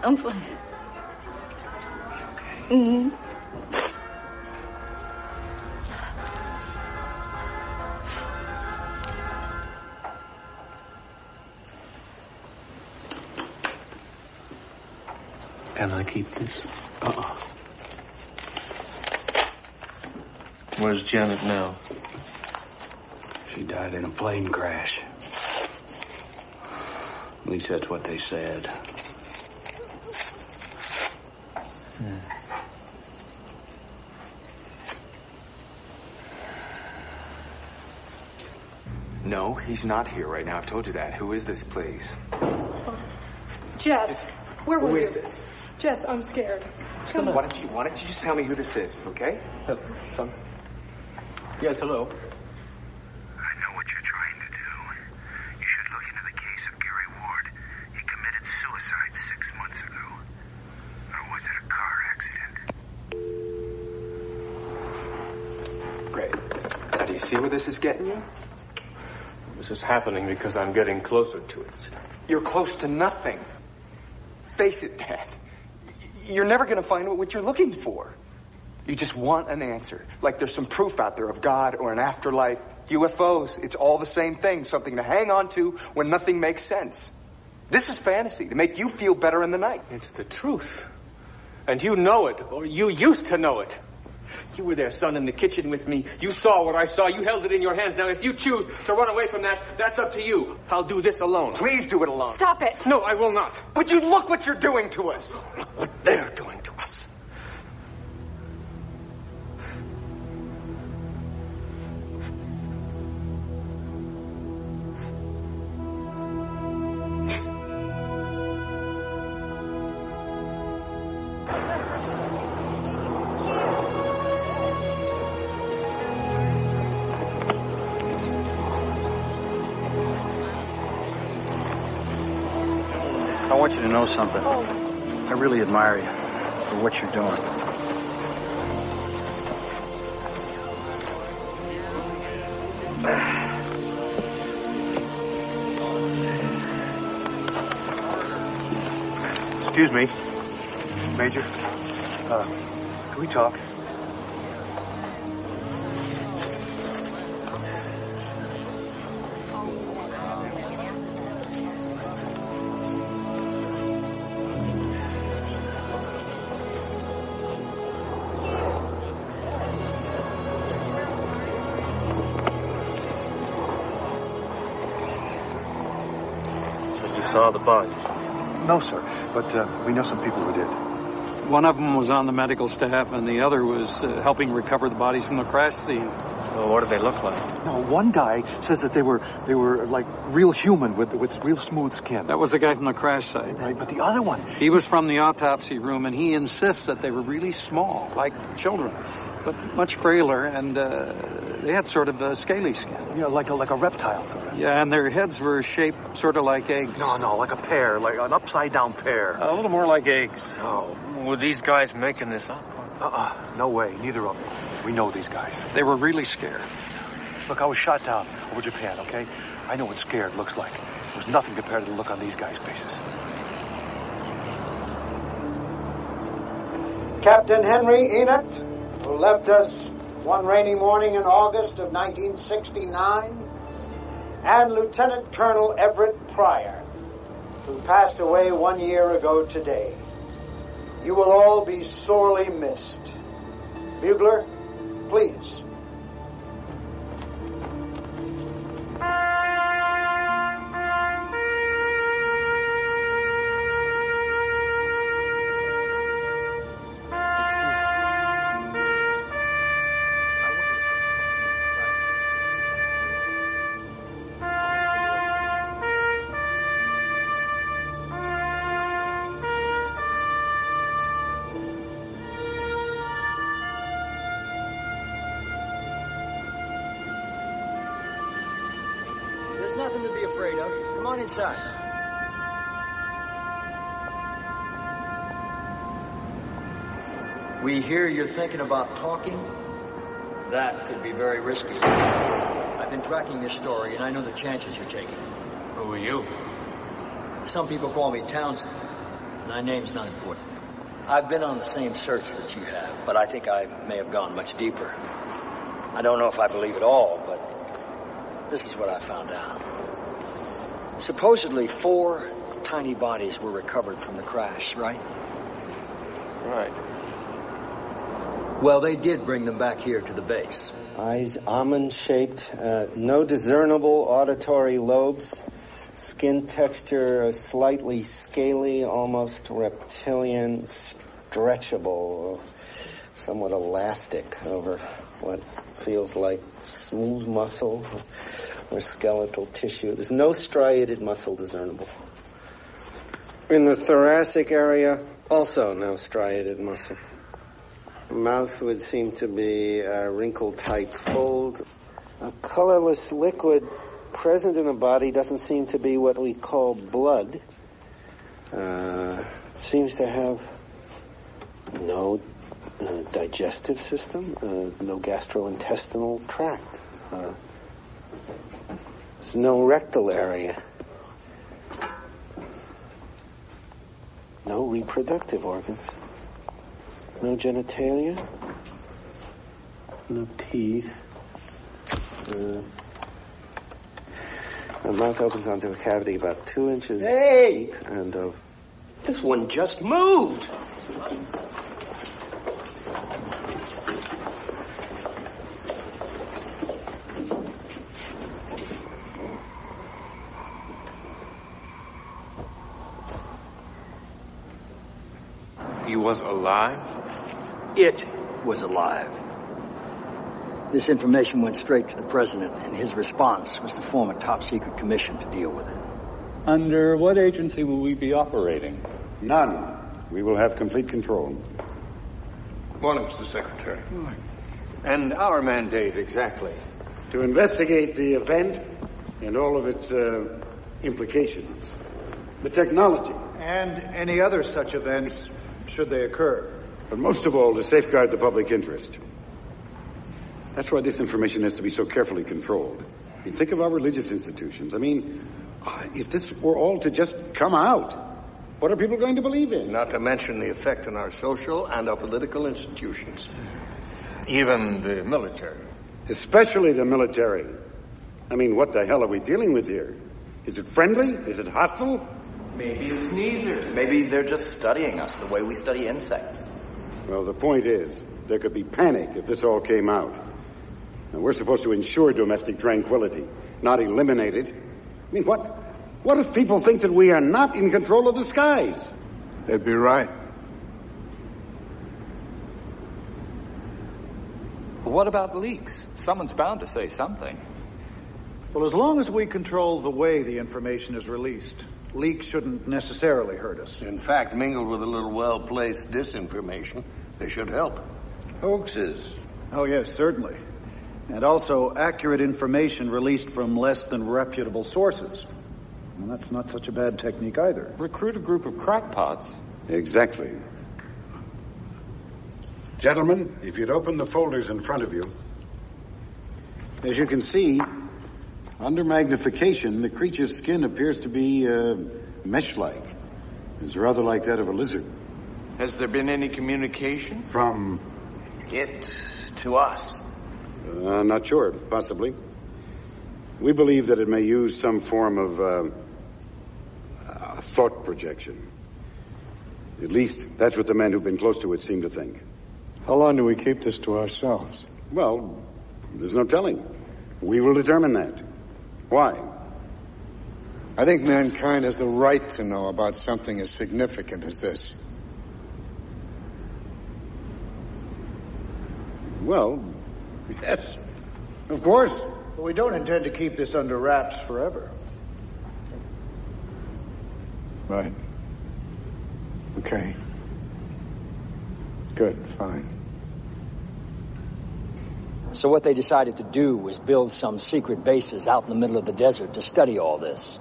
I'm fine. Mm-hmm. Can I keep this? Where's Janet now? She died in a plane crash. At least that's what they said. No, he's not here right now. I've told you that. Who is this, please? Jess, where were you? Who is this? Jess, I'm scared. Come on. Why don't you just tell me who this is, okay? Son? Yes, hello. I know what you're trying to do. You should look into the case of Gary Ward. He committed suicide 6 months ago. Or was it a car accident? Great. Now, do you see where this is getting you? This is happening because I'm getting closer to it. You're close to nothing. Face it, Dad. You're never going to find what you're looking for. You just want an answer. Like there's some proof out there of God or an afterlife. UFOs, it's all the same thing. Something to hang on to when nothing makes sense. This is fantasy to make you feel better in the night. It's the truth. And you know it, or you used to know it. You were there, son, in the kitchen with me. You saw what I saw. You held it in your hands. Now, if you choose to run away from that, that's up to you. I'll do this alone. Please do it alone. Stop it. No, I will not. But you look what you're doing to us. Look what they're doing to us. I want you to know something. I really admire you for what you're doing. Excuse me, Major. Can we talk? Saw the bodies. No, sir. But we know some people who did. One of them was on the medical staff, and the other was helping recover the bodies from the crash scene. Well, what do they look like? No, one guy says that they were like real human with real smooth skin. That was the guy from the crash site. Right, but the other one... He was from the autopsy room, and he insists that they were really small, like children, but much frailer, and they had sort of a scaly skin. Yeah, like a reptile. Sort of. Yeah, and their heads were shaped sort of like eggs. No, like a pear, like an upside-down pear. A little more like eggs. Oh, were these guys making this up? No way, neither of them. We know these guys. They were really scared. Look, I was shot down over Japan, okay? I know what scared looks like. It was nothing compared to the look on these guys' faces. Captain Henry Enoch, who left us one rainy morning in August of 1969, and Lieutenant Colonel Everett Pryor, who passed away 1 year ago today. You will all be sorely missed. Bugler, please. There's nothing to be afraid of. Come on inside. We hear you're thinking about talking. That could be very risky. I've been tracking this story, and I know the chances you're taking. Who are you? Some people call me Townsend. My name's not important. I've been on the same search that you have, but I think I may have gone much deeper. I don't know if I believe it all, but this is what I found out. Supposedly 4 tiny bodies were recovered from the crash, right? Right. Well, they did bring them back here to the base. Eyes almond-shaped, no discernible auditory lobes, skin texture slightly scaly, almost reptilian, stretchable, somewhat elastic over what feels like smooth muscle or skeletal tissue. There's no striated muscle discernible. In the thoracic area, also no striated muscle. The mouth would seem to be a wrinkle-type fold. A colorless liquid present in the body doesn't seem to be what we call blood. Seems to have no digestive system, no gastrointestinal tract. There's no rectal area. No reproductive organs. No genitalia. No teeth. The mouth opens onto a cavity about 2 inches deep and this one just moved. He was alive? It was alive. This information went straight to the president, and his response was to form a top-secret commission to deal with it. Under what agency will we be operating? None. We will have complete control. Morning, Mr. Secretary. And our mandate, exactly? To investigate the event and all of its implications. The technology. And any other such events, should they occur. But most of all, to safeguard the public interest. That's why this information has to be so carefully controlled. I mean, think of our religious institutions. I mean, if this were all to just come out, what are people going to believe in? Not to mention the effect on our social and our political institutions. Even the military. Especially the military. I mean, what the hell are we dealing with here? Is it friendly? Is it hostile? Maybe it's neither. Maybe they're just studying us the way we study insects. Well, the point is, there could be panic if this all came out. And we're supposed to ensure domestic tranquility, not eliminate it. I mean, what if people think that we are not in control of the skies? They'd be right. What about leaks? Someone's bound to say something. Well, as long as we control the way the information is released, leaks shouldn't necessarily hurt us. In fact, mingled with a little well-placed disinformation, they should help. Hoaxes. Oh, yes, certainly. And also accurate information released from less than reputable sources. And that's not such a bad technique either. Recruit a group of crackpots. Exactly. Gentlemen, if you'd open the folders in front of you. As you can see, under magnification, the creature's skin appears to be mesh-like. It's rather like that of a lizard. Has there been any communication? From it to us? Not sure. Possibly. We believe that it may use some form of thought projection. At least, that's what the men who've been close to it seem to think. How long do we keep this to ourselves? Well, there's no telling. We will determine that. Why? I think mankind has the right to know about something as significant as this. Well, yes, of course. But we don't intend to keep this under wraps forever. Right. Okay. Good, fine. So what they decided to do was build some secret bases out in the middle of the desert to study all this.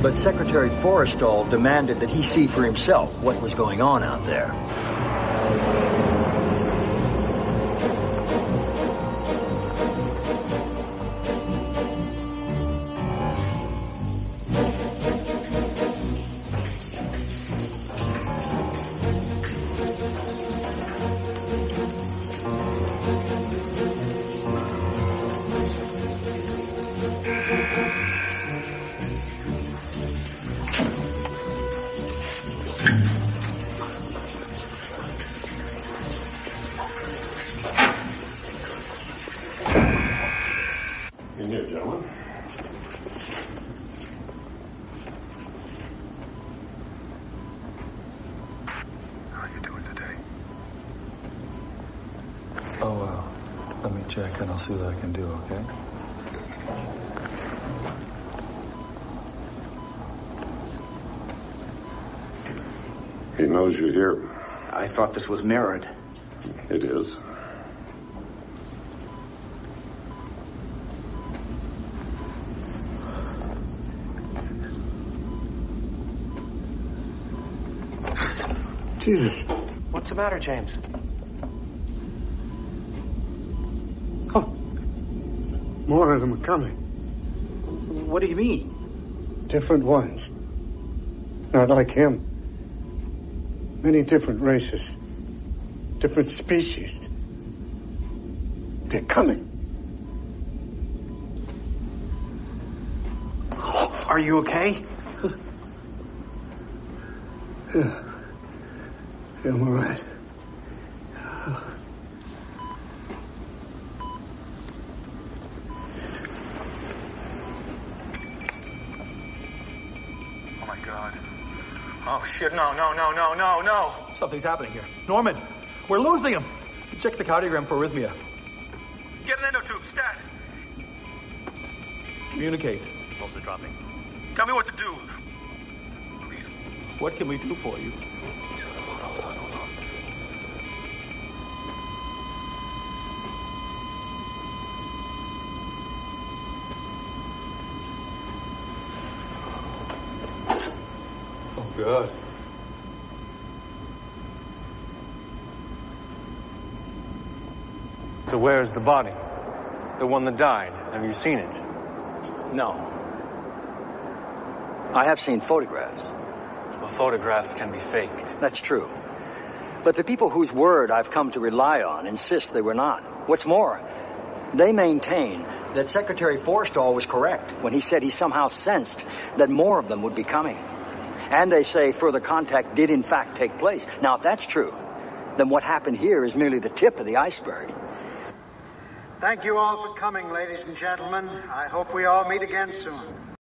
But Secretary Forrestal demanded that he see for himself what was going on out there. In here, gentlemen. How you doing today? Oh, let me check and I'll see what I can do, okay? He knows you're here. I thought this was mirrored. It is. Jesus. What's the matter, James? Oh. More of them are coming. What do you mean? Different ones. Not like him. Many different races. Different species. They're coming. Are you okay? Yeah. I'm all right. Oh my God. Oh shit, no. Something's happening here. Norman, we're losing him. Check the cardiogram for arrhythmia. Get an endotube, stat. Communicate. Pulse is dropping. Tell me what to do. Please. What can we do for you? Oh, God. So where's the body? The one that died. Have you seen it? No. I have seen photographs. Well, photographs can be faked. That's true. But the people whose word I've come to rely on insist they were not. What's more, they maintain that Secretary Forstall was correct when he said he somehow sensed that more of them would be coming. And they say further contact did in fact take place. Now, if that's true, then what happened here is merely the tip of the iceberg. Thank you all for coming, ladies and gentlemen. I hope we all meet again soon.